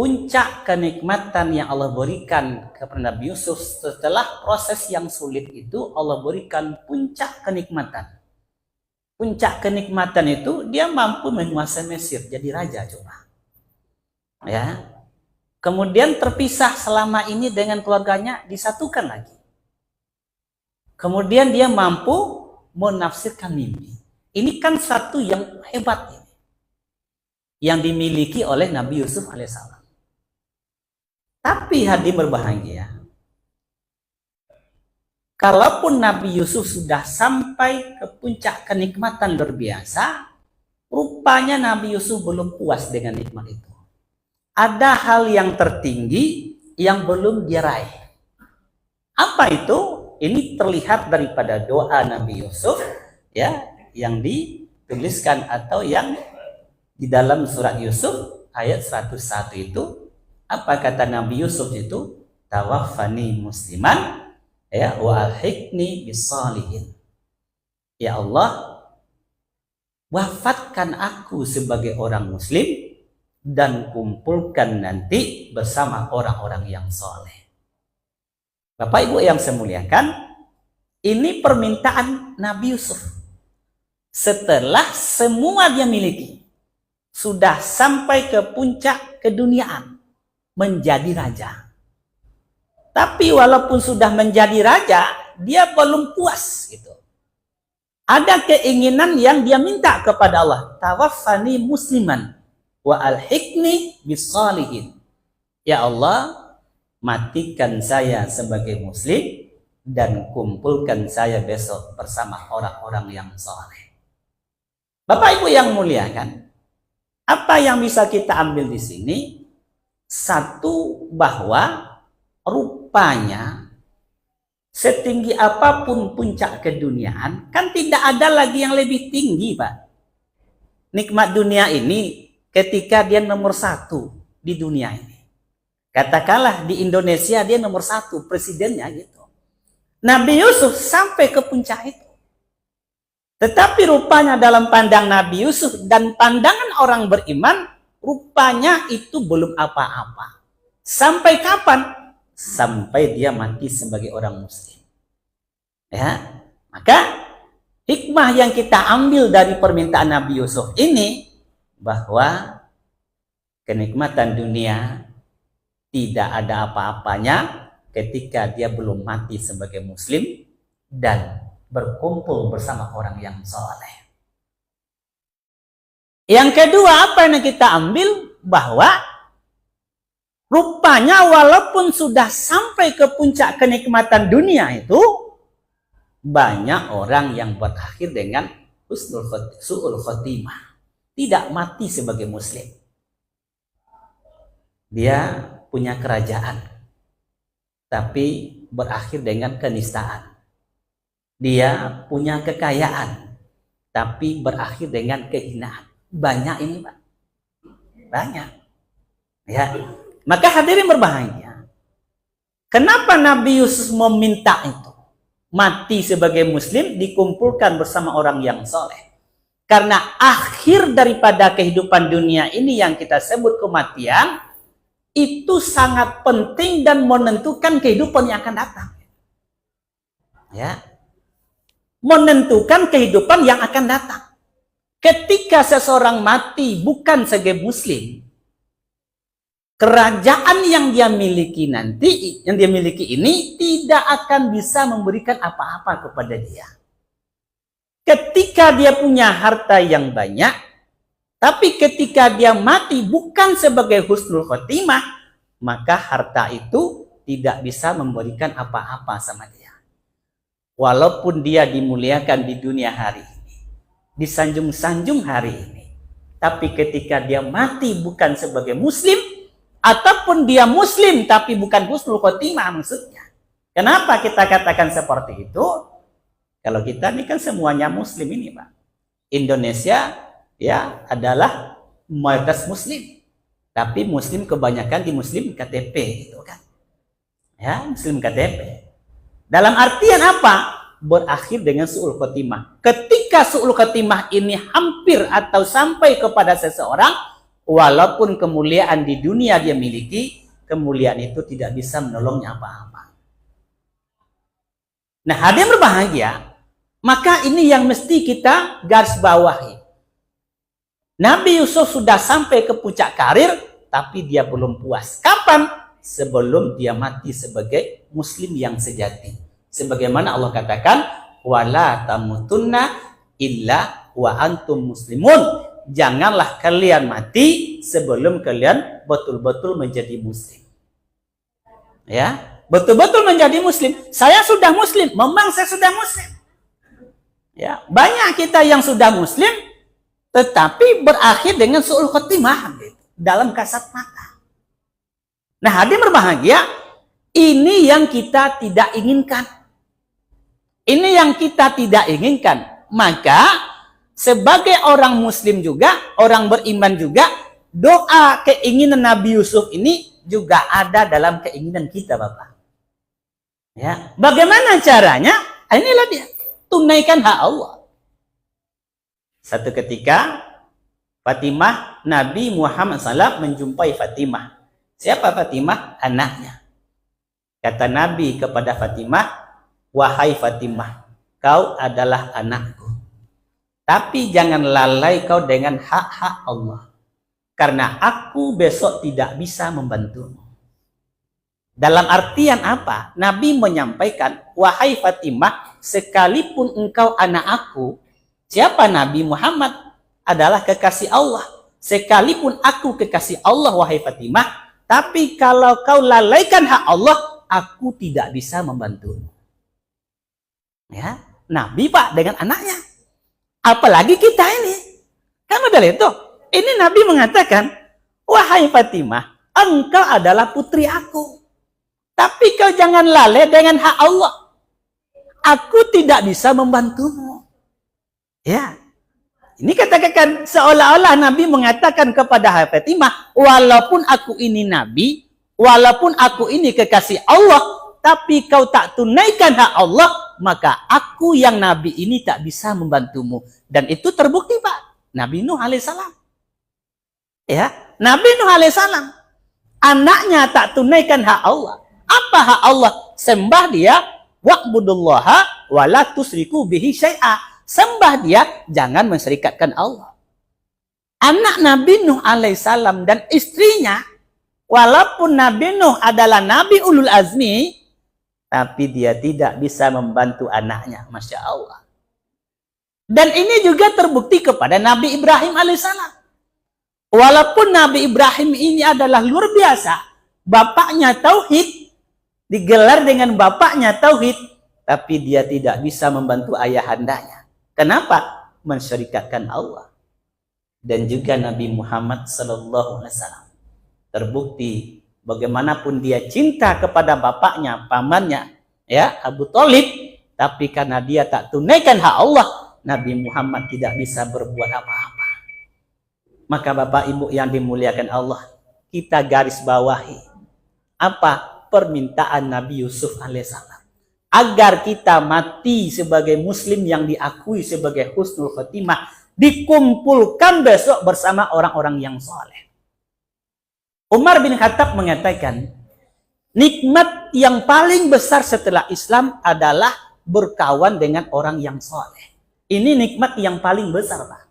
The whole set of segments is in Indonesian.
puncak kenikmatan yang Allah berikan kepada Nabi Yusuf setelah proses yang sulit itu, Allah berikan puncak kenikmatan. Puncak kenikmatan itu dia mampu menguasai Mesir, jadi raja coba. Ya. Kemudian terpisah selama ini dengan keluarganya, disatukan lagi. Kemudian dia mampu menafsirkan mimpi. Ini kan satu yang hebat ini, yang dimiliki oleh Nabi Yusuf alaihissalam. Tapi hadirin berbahagia, kalaupun Nabi Yusuf sudah sampai ke puncak kenikmatan luar biasa, rupanya Nabi Yusuf belum puas dengan nikmat itu. Ada hal yang tertinggi yang belum dia raih. Apa itu? Ini terlihat daripada doa Nabi Yusuf, ya, yang dituliskan atau yang di dalam surat Yusuf ayat 101 itu. Apa kata Nabi Yusuf itu? Tawaffani musliman, ya, wa alhiqni bisalihin. Ya Allah, wafatkan aku sebagai orang muslim dan kumpulkan nanti bersama orang-orang yang soleh. Bapak Ibu yang saya muliakan, ini permintaan Nabi Yusuf. Setelah semua dia miliki, sudah sampai ke puncak keduniaan, menjadi raja. Tapi walaupun sudah menjadi raja, dia belum puas gitu. Ada keinginan yang dia minta kepada Allah, tawaffani musliman wa alhiqni bisalihin. Ya Allah, matikan saya sebagai muslim dan kumpulkan saya besok bersama orang-orang yang soleh. Bapak Ibu yang muliakan, apa yang bisa kita ambil di sini? Satu, bahwa rupanya setinggi apapun puncak keduniaan, kan tidak ada lagi yang lebih tinggi, Pak. Nikmat dunia ini ketika dia nomor satu di dunia ini. Katakanlah di Indonesia dia nomor satu, presidennya gitu. Nabi Yusuf sampai ke puncak itu. Tetapi rupanya dalam pandang Nabi Yusuf dan pandangan orang beriman, rupanya itu belum apa-apa. Sampai kapan? Sampai dia mati sebagai orang muslim. Ya, maka hikmah yang kita ambil dari permintaan Nabi Yusuf ini, bahwa kenikmatan dunia tidak ada apa-apanya ketika dia belum mati sebagai muslim dan berkumpul bersama orang yang soleh. Yang kedua, apa yang kita ambil? Bahwa rupanya walaupun sudah sampai ke puncak kenikmatan dunia itu, banyak orang yang berakhir dengan su'ul khotimah, tidak mati sebagai muslim. Dia punya kerajaan, tapi berakhir dengan kenistaan. Dia punya kekayaan, tapi berakhir dengan kehinaan. Banyak ini, Pak. Banyak. Ya. Maka hadirin berbahagia. Kenapa Nabi Yusuf meminta itu? Mati sebagai muslim, dikumpulkan bersama orang yang soleh. Karena akhir daripada kehidupan dunia ini yang kita sebut kematian, itu sangat penting dan menentukan kehidupan yang akan datang. Ya. Menentukan kehidupan yang akan datang. Ketika seseorang mati bukan sebagai muslim, kerajaan yang dia miliki nanti, yang dia miliki ini tidak akan bisa memberikan apa-apa kepada dia. Ketika dia punya harta yang banyak, tapi ketika dia mati bukan sebagai husnul khotimah, maka harta itu tidak bisa memberikan apa-apa sama dia. Walaupun dia dimuliakan di dunia hari ini, disanjung-sanjung hari ini, tapi ketika dia mati bukan sebagai muslim, ataupun dia muslim tapi bukan husnul khotimah maksudnya. Kenapa kita katakan seperti itu? Kalau kita ini kan semuanya muslim ini, Pak. Indonesia ya adalah mayoritas muslim, tapi muslim kebanyakan di muslim KTP gitu kan. Ya, muslim KTP. Dalam artian apa? Berakhir dengan su'ul khotimah. Ketika su'ul khotimah ini hampir atau sampai kepada seseorang, walaupun kemuliaan di dunia dia miliki, kemuliaan itu tidak bisa menolongnya apa-apa. Nah, hadirin berbahagia, maka ini yang mesti kita garis bawahi. Nabi Yusuf sudah sampai ke puncak karir, tapi dia belum puas. Kapan? Sebelum dia mati sebagai muslim yang sejati. Sebagaimana Allah katakan, wala tamutunna illa wa antum muslimun. Janganlah kalian mati sebelum kalian betul-betul menjadi muslim. Ya, betul-betul menjadi muslim. Saya sudah muslim, memang saya sudah muslim. Ya, banyak kita yang sudah muslim tetapi berakhir dengan su'ul khotimah dalam kasat mata. Nah, hadirin berbahagia, ini yang kita tidak inginkan. Ini yang kita tidak inginkan. Maka sebagai orang muslim juga, orang beriman juga, doa keinginan Nabi Yusuf ini juga ada dalam keinginan kita, Bapak. Ya, bagaimana caranya? Inilah dia, tunaikan hak Allah. Satu ketika Fatimah, Nabi Muhammad SAW menjumpai Fatimah. Siapa Fatimah? Anaknya. Kata Nabi kepada Fatimah, wahai Fatimah, kau adalah anakku. Tapi jangan lalai kau dengan hak-hak Allah. Karena aku besok tidak bisa membantumu. Dalam artian apa? Nabi menyampaikan, wahai Fatimah, sekalipun engkau anak aku, siapa Nabi Muhammad adalah kekasih Allah. Sekalipun aku kekasih Allah, wahai Fatimah, tapi kalau kau lalaikan hak Allah, aku tidak bisa membantumu. Ya, Nabi Pak dengan anaknya. Apalagi kita ini. Kan udah itu. Ini Nabi mengatakan, wahai Fatimah, engkau adalah putri aku. Tapi kau jangan lalai dengan hak Allah. Aku tidak bisa membantumu. Ya, ini katakan seolah-olah Nabi mengatakan kepada Fatimah, walaupun aku ini Nabi, walaupun aku ini kekasih Allah, tapi kau tak tunaikan hak Allah, maka aku yang Nabi ini tak bisa membantumu. Dan itu terbukti, Pak. Nabi Nuh alaihissalam. Ya, Nabi Nuh alaihissalam, anaknya tak tunaikan hak Allah. Apa hak Allah? Sembah dia, wa'budullaha wa la tusriku bihi syai'a. Sembah dia, jangan menserikatkan Allah. Anak Nabi Nuh alaihissalam dan istrinya, walaupun Nabi Nuh adalah Nabi Ulul Azmi, tapi dia tidak bisa membantu anaknya. Masya Allah. Dan ini juga terbukti kepada Nabi Ibrahim alaihissalam. Walaupun Nabi Ibrahim ini adalah luar biasa, bapaknya tauhid, digelar dengan bapaknya tauhid, tapi dia tidak bisa membantu ayahandanya. Kenapa? Mensyarikatkan Allah. Dan juga Nabi Muhammad SAW. Terbukti bagaimanapun dia cinta kepada bapaknya, pamannya, ya Abu Thalib, tapi karena dia tak tunaikan hak Allah, Nabi Muhammad tidak bisa berbuat apa-apa. Maka Bapak Ibu yang dimuliakan Allah, kita garis bawahi apa permintaan Nabi Yusuf alaihissalam. Agar kita mati sebagai muslim yang diakui sebagai husnul khotimah, dikumpulkan besok bersama orang-orang yang soleh. Umar bin Khattab mengatakan, nikmat yang paling besar setelah Islam adalah berkawan dengan orang yang soleh. Ini nikmat yang paling besar, Pak.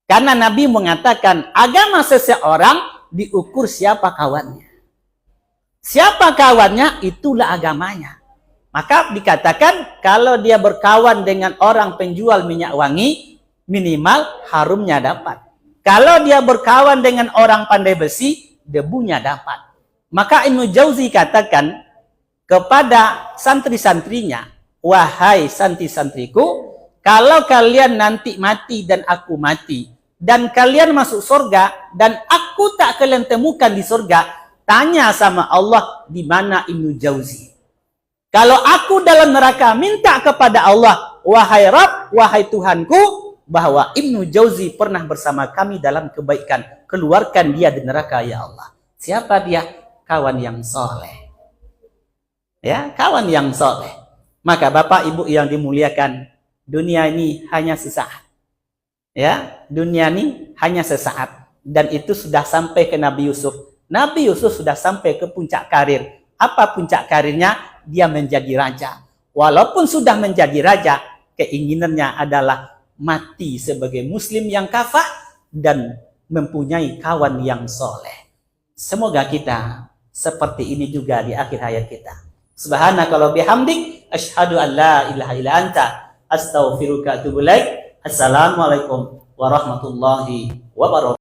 Karena Nabi mengatakan, agama seseorang diukur siapa kawannya. Siapa kawannya, itulah agamanya. Maka dikatakan kalau dia berkawan dengan orang penjual minyak wangi, minimal harumnya dapat. Kalau dia berkawan dengan orang pandai besi, debunya dapat. Maka Ibnu Jauzi katakan kepada santri-santrinya, wahai santri-santriku, kalau kalian nanti mati dan aku mati, dan kalian masuk surga, dan aku tak kalian temukan di surga, tanya sama Allah di mana Ibnu Jauzi. Kalau aku dalam neraka, minta kepada Allah, wahai Rabb, wahai Tuhanku, bahwa Ibnu Jauzi pernah bersama kami dalam kebaikan. Keluarkan dia di neraka, ya Allah. Siapa dia? Kawan yang soleh. Ya, kawan yang soleh. Maka Bapak Ibu yang dimuliakan, dunia ini hanya sesaat. Ya, dunia ini hanya sesaat. dan itu sudah sampai ke Nabi Yusuf. Nabi Yusuf sudah sampai ke puncak karir. Apa puncak karirnya? Dia menjadi raja. Walaupun sudah menjadi raja, keinginannya adalah mati sebagai muslim yang kafah dan mempunyai kawan yang soleh. Semoga kita seperti ini juga di akhir hayat kita. Subhanaka wa bihamdik, asyhadu an la ilaha illa anta, astaghfiruka wa atubu ilaik. Assalamualaikum warahmatullahi wabarakatuh.